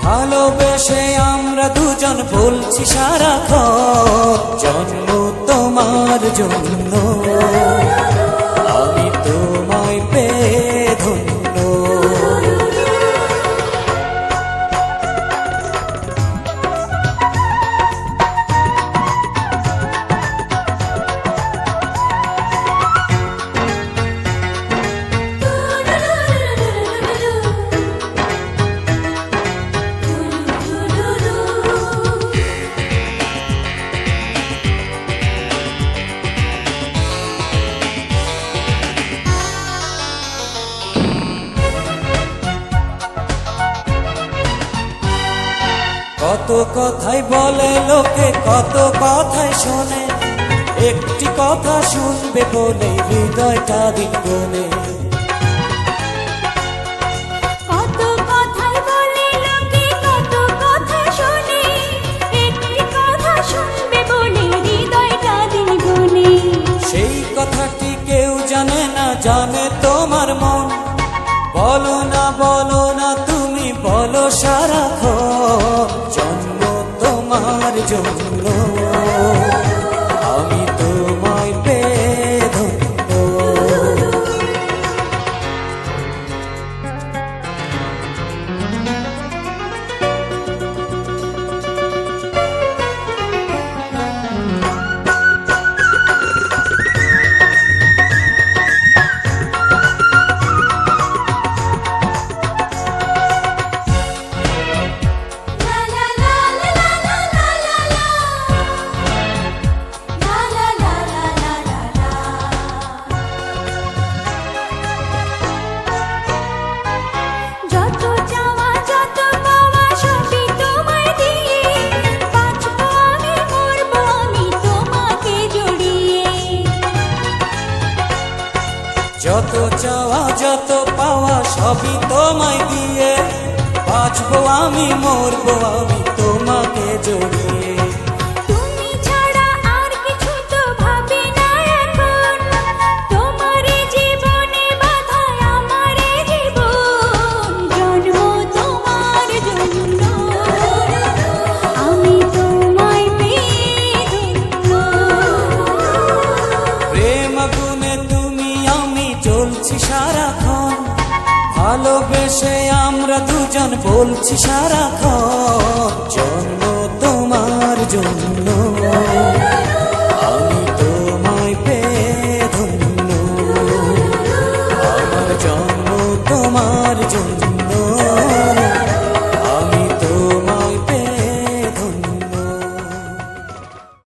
ভালোবেসে আমরা দুজন বলছি সারাক্ষণ জন্ম তোমার জন্য আমি তোমায় পেয়ে ধন্য। কত কথাই বলে লোকে, কত কথাই শোনে, একটি কথা শুনবে বলে হৃদয়টা দিন গনে। কত কথাই বলে লোকে, কত কথা শোনে, একটি কথা শুনবে বলে হৃদয়টা দিন গনে। সেই কথাটি কেউ জানে না, জানে তোমার মন। বলো না বলো না তুমি বলো সারাক্ষণ জন্ম তোমার জন্য আমি তোমায় পেয়ে ধন্য। যত চাওয়া যত পাওয়া সবই তোমায় দিয়ে, বাঁচবো আমি মরবো আমি তোমাকে জড়িয়ে। তুমি ছাড়া আর কিছু তো ভাবি না এখন, তোমার জীবনে বাঁধা আমার জীবন জন্ম তোমার জন্য আমি তোমায় পেয়ে ধন্য। প্রেম আগুনে তুমি আমি জ্বলছি সারাক্ষণ, ভালোবেসে আমরা দুজন বলছি সারাক্ষণ